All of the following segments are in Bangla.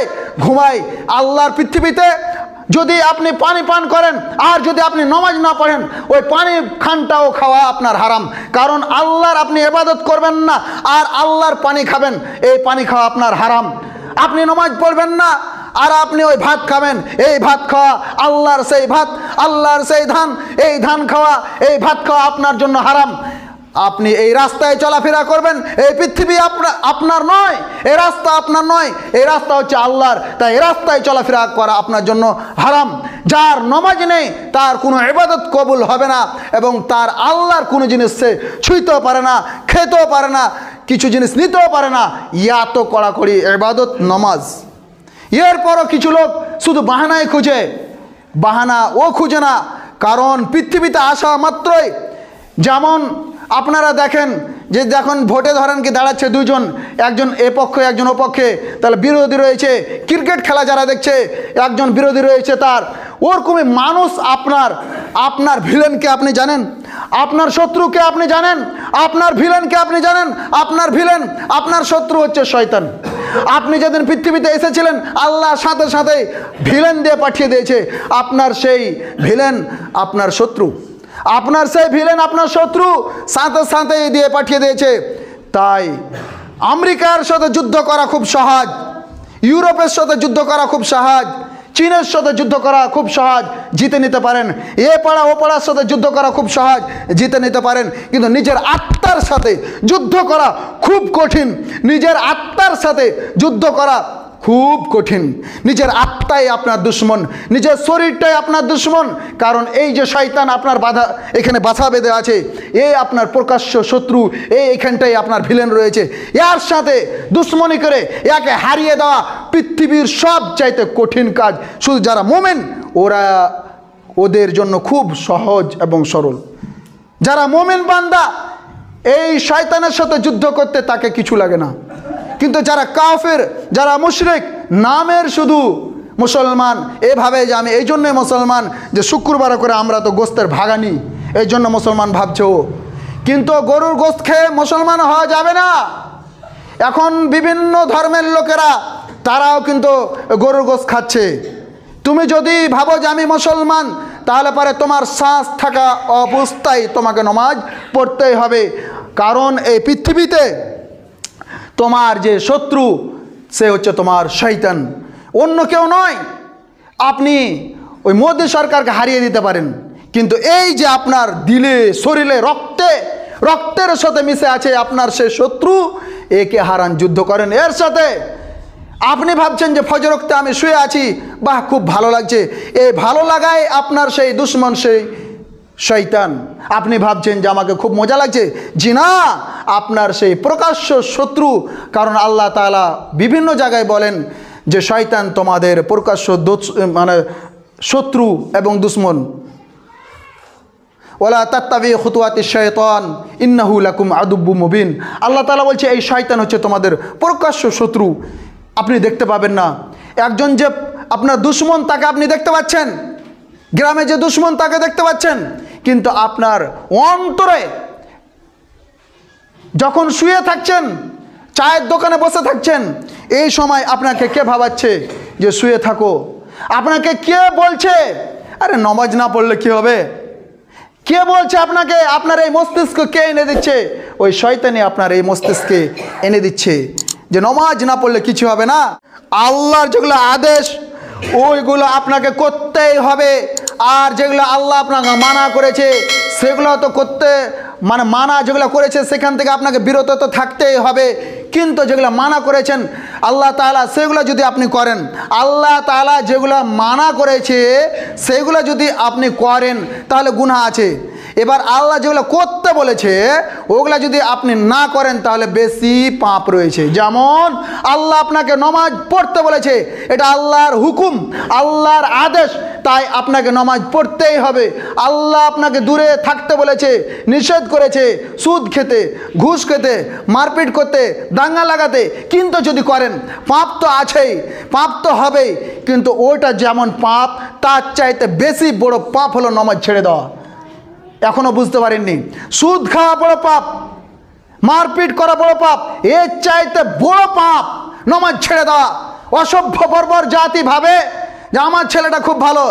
খায় ঘুমায়। আল্লাহর পৃথিবীতে যদি আপনি পানি পান করেন আর যদি আপনি নামাজ না পড়েন, ওই পানি খানটাও খাওয়া আপনার হারাম। কারণ আল্লাহর আপনি ইবাদত করবেন না আর আল্লাহর পানি খাবেন, এই পানি খাওয়া আপনার হারাম। আপনি নামাজ পড়বেন না আর আপনি ওই ভাত খাবেন, এই ভাত খাওয়া আল্লাহর সেই ভাত, আল্লাহর সেই ধান, এই ধান খাওয়া, এই ভাত খাওয়া আপনার জন্য হারাম। আপনি এই রাস্তায় চলাফেরা করবেন, এই পৃথিবী আপনার নয়, এই রাস্তা আপনার নয়, এই রাস্তা হচ্ছে আল্লাহর। তাই এই রাস্তায় চলাফেরা করা আপনার জন্য হারাম। যার নামাজ নেই তার কোনো ইবাদত কবুল হবে না এবং তার আল্লাহর কোনো জিনিস সে ছুঁইতেও পারে না, খেতেও পারে না, কিছু জিনিস নিতেও পারে না। তো কড়াকড়ি ইবাদত নামাজ। এরপরও কিছু লোক শুধু বাহানায় খুঁজে, বাহানা ও খুঁজে না। কারণ পৃথিবীতে আসা মাত্রই, যেমন আপনারা দেখেন যে যখন ভোটে ধরেন কি দাঁড়াচ্ছে দুজন, একজন এ পক্ষে একজন ও পক্ষে, তাহলে বিরোধী রয়েছে। ক্রিকেট খেলা যারা দেখছে একজন বিরোধী রয়েছে তার। ওরকমই মানুষ আপনার ভিলেনকে আপনি জানেন, আপনার শত্রুকে আপনি জানেন, আপনার ভিলেনকে আপনি জানেন। আপনার ভিলেন, আপনার শত্রু হচ্ছে শয়তান। আপনি যেদিন পৃথিবীতে এসেছিলেন আল্লাহ সাথে সাথে ভিলেন দিয়ে পাঠিয়ে দিয়েছে। আপনার সেই ভিলেন আপনার শত্রু, আপনার সেই ভিলেন আপনার শত্রু সাথে সাথে দিয়ে পাঠিয়ে দিয়েছে। তাই আমেরিকার সাথে যুদ্ধ করা খুব সহজ, ইউরোপের সাথে যুদ্ধ করা খুব সহজ, চীনের সাথে যুদ্ধ করা খুব সহজ, জিতে নিতে পারেন। এ পাড়া ও পাড়ার সাথে যুদ্ধ করা খুব সহজ, জিতে নিতে পারেন। কিন্তু নিজের আত্মার সাথে যুদ্ধ করা খুব কঠিন, নিজের আত্মার সাথে যুদ্ধ করা খুব কঠিন। নিজের আত্মাই আপনার দুশ্মন, নিজের শরীরটাই আপনার দুশ্মন। কারণ এই যে শয়তান আপনার বাধা এখানে বাধা বেঁধে আছে, এই আপনার প্রকাশ্য শত্রু, এইখানটাই আপনার ভিলেন রয়েছে। এর সাথে দুশ্মনী করে একে হারিয়ে দেওয়া পৃথিবীর সব চাইতে কঠিন কাজ। শুধু যারা মোমেন ওদের জন্য খুব সহজ এবং সরল। যারা মোমেন বান্দা এই শয়তানের সাথে যুদ্ধ করতে তাকে কিছু লাগে না। কিন্তু যারা কাফের, যারা মুশরিক, নামের শুধু মুসলমান, এভাবে যে আমি এই জন্যই মুসলমান যে শুক্রবার করে আমরা তো গোস্তের ভাগানি, এই জন্য মুসলমান ভাবছো। কিন্তু গরুর গোস্ত খেয়ে মুসলমান হওয়া যাবে না। এখন বিভিন্ন ধর্মের লোকেরা তারাও কিন্তু গরুর গোস্ত খাচ্ছে। তুমি যদি ভাবো যে আমি মুসলমান, তাহলে পরে তোমার শ্বাস থাকা অবস্থায় তোমাকে নামাজ পড়তেই হবে। কারণ এই পৃথিবীতে তোমার যে শত্রু সে হচ্ছে তোমার শয়তান, অন্য কেউ নয়। আপনি ওই মোদী সরকারকে হারিয়ে দিতে পারেন, কিন্তু এই যে আপনার দিলে শরীরে রক্তের সাথে মিশে আছে আপনার সে শত্রু, একে হারান, যুদ্ধ করেন এর সাথে। আপনি ভাবছেন যে ফজর ওয়াক্তে আমি শুয়ে আছি, বাহ খুব ভালো লাগছে, এই ভালো লাগায় আপনার সেই দুশ্মন সেই শয়তান। আপনি ভাবছেন যে আমাকে খুব মজা লাগছে, জি না, আপনার সেই প্রকাশ্য শত্রু। কারণ আল্লাহ তাআলা বিভিন্ন জায়গায় বলেন যে শয়তান তোমাদের প্রকাশ্য মানে শত্রু এবং দুশ্মন। ওয়ালা তাত্তাবিউ খুতুওয়াতিশ শাইতান ইন্নাহু লাকুম আদুব্বুম মুবিন। আল্লাহ তাআলা বলছে এই শয়তান হচ্ছে তোমাদের প্রকাশ্য শত্রু। আপনি দেখতে পাবেন না, একজন যে আপনার দুশ্মন তাকে আপনি দেখতে পাচ্ছেন, গ্রামে যে দুশ্মন তাকে দেখতে পাচ্ছেন, কিন্তু আপনার অন্তরে যখন শুয়ে থাকছেন, চায়ের দোকানে বসে থাকছেন, এই সময় আপনাকে কে ভাবাচ্ছে যে শুয়ে থাকো? আপনাকে কে বলছে আরে নামাজ না পড়লে কি হবে? কে বলছে আপনাকে? আপনার এই মস্তিষ্ক কে এনে দিচ্ছে? ওই শয়তানি আপনার এই মস্তিষ্কে এনে দিচ্ছে যে নামাজ না পড়লে কিছু হবে না। আল্লাহর যেগুলো আদেশ ওইগুলো আপনাকে করতেই হবে। আর যেগুলো আল্লাহ আপনাকে মানা করেছে সেগুলো তো করতে মানা যেগুলো করেছে সেখান থেকে আপনাকে বিরত তো থাকতেই হবে। কিন্তু যেগুলো মানা করেছেন আল্লাহ তাআলা সেগুলো যদি আপনি করেন, আল্লাহ তাআলা যেগুলো মানা করেছে সেগুলো যদি আপনি করেন তাহলে গুনাহ আছে। এবার আল্লাহ যেগুলো করতে বলেছে ওগুলা যদি আপনি না করেন তাহলে বেশি পাপ রয়েছে। যেমন আল্লাহ আপনাকে নামাজ পড়তে বলেছে, এটা আল্লাহর হুকুম, আল্লাহর আদেশ, তাই আপনাকে নামাজ পড়তেই হবে। আল্লাহ আপনাকে দূরে থাকতে বলেছে, নিষেধ করেছে সুদ খেতে, ঘুষ খেতে, মারপিট করতে, দাঙ্গা লাগাতে। কিন্তু যদি করেন পাপ তো আছেই, পাপ তো হবেই, কিন্তু ওটা যেমন পাপ তার চাইতে বেশি বড় পাপ হলো নামাজ ছেড়ে দেওয়া। এখনো বুঝতে পারেননি? সুদ খাওয়া বড় পাপ, মারপিট করা বড় পাপ, এর চাইতে বড় পাপ নামাজ ছেড়ে দেওয়া। অসভ্য বর্বর জাতি ভাবে যে আমার ছেলেটা খুব ভালো।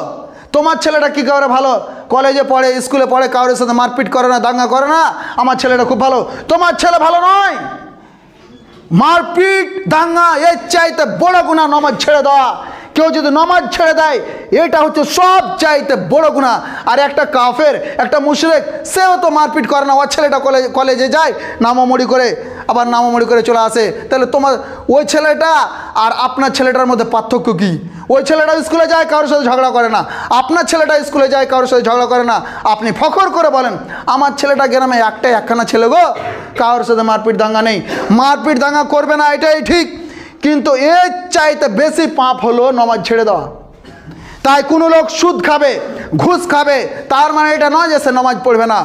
তোমার ছেলেটা কী করে ভালো? কলেজে পড়ে, স্কুলে পড়ে, কারোর সাথে মারপিট করে না, দাঙ্গা করে না, আমার ছেলেটা খুব ভালো। তোমার ছেলে ভালো নয়। মারপিট দাঙ্গা এর চাইতে বড় গুনাহ নামাজ ছেড়ে দেওয়া। কেউ যদি নামাজ ছেড়ে দেয় এটা হচ্ছে সব চাইতে বড় গুনাহ। আর একটা কাফের, একটা মুশরিক, সেও তো মারপিট করে না, ওর ছেলেটা কলেজে যায়, নামামড়ি করে, আবার নামামড়ি করে চলে আসে। তাহলে তোমার ওই ছেলেটা আর আপনার ছেলেটার মধ্যে পার্থক্য কী? ওই ছেলেটা স্কুলে যায়, কারোর সাথে ঝগড়া করে না। আপনার ছেলেটা স্কুলে যায়, কারোর সাথে ঝগড়া করে না। আপনি ফখর করে বলেন আমার ছেলেটা গ্রামে একখানা ছেলে গো, কারোর সাথে মারপিট দাঙ্গা নেই। মারপিট দাঙ্গা করবে না, এটাই ঠিক। কিন্তু এর চাইতে বেশি পাপ হলো নামাজ ছেড়ে দেওয়া। তাই কোনো লোক সুদ খাবে, ঘুষ খাবে, তার মানে এটা নয় যে সে নামাজ পড়বে না।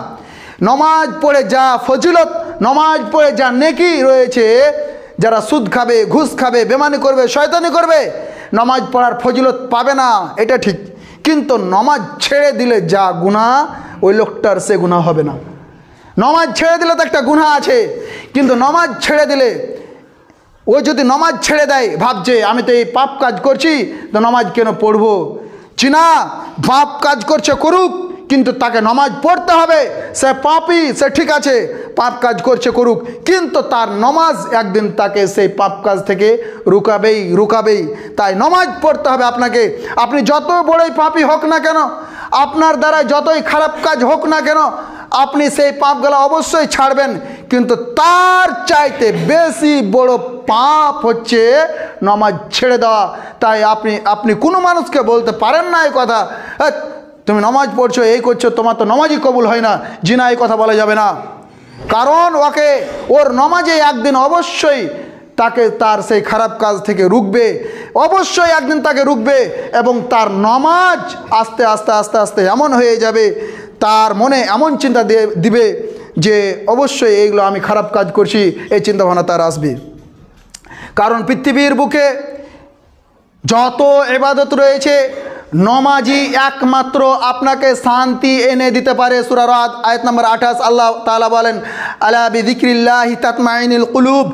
নামাজ পড়ে যা ফজিলত, নামাজ পড়ে যা নেকি রয়েছে, যারা সুদ খাবে, ঘুষ খাবে, বেমানি করবে, শয়তানি করবে, নামাজ পড়ার ফজিলত পাবে না, এটা ঠিক। কিন্তু নামাজ ছেড়ে দিলে যা গুনাহ, ওই লোকটার সে গুনাহ হবে না। নামাজ ছেড়ে দিলে তো একটা গুনাহ আছে, কিন্তু নামাজ ছেড়ে দিলে, ও যদি নামাজ ছেড়ে দেয় ভাবছে আমি তো এই পাপ কাজ করছি, তো নামাজ কেন পড়বো? চিনা পাপ কাজ করছে করুক, কিন্তু তাকে নামাজ পড়তে হবে। সে পাপী, সে ঠিক আছে, পাপ কাজ করছে করুক, কিন্তু তার নামাজ একদিন তাকে সেই পাপ কাজ থেকে রুকাবেই। তাই নামাজ পড়তে হবে আপনাকে। আপনি যত বড়ই পাপী হোক না কেন, আপনার দ্বারা যতই খারাপ কাজ হোক না কেন, আপনি সেই পাপগুলো অবশ্যই ছাড়বেন। কিন্তু তার চাইতে বেশি বড় পাপ হচ্ছে নামাজ ছেড়ে দেওয়া। তাই আপনি কোনো মানুষকে বলতে পারেন না এই কথা, তুমি নামাজ পড়ছো, এই করছো, তোমার তো নামাজই কবুল হয় না, জিনা, এই কথা বলা যাবে না। কারণ ওর নামাজে একদিন অবশ্যই তাকে তার সেই খারাপ কাজ থেকে রুখবে, অবশ্যই একদিন তাকে রুখবে। এবং তার নামাজ আস্তে আস্তে আস্তে আস্তে এমন হয়ে যাবে, তার মনে এমন চিন্তা দিবে যে অবশ্যই এইগুলো আমি খারাপ কাজ করছি, এই চিন্তাভাবনা তার আসবে। কারণ পৃথিবীর বুকে যত ইবাদত রয়েছে, নামাজই একমাত্র আপনাকে শান্তি এনে দিতে পারে। সূরা রাদ আয়াত নম্বর 28 আল্লাহ তাআলা বলেন, আলা বিযিকরিল্লাহি তাতমাইনুল কুলুব।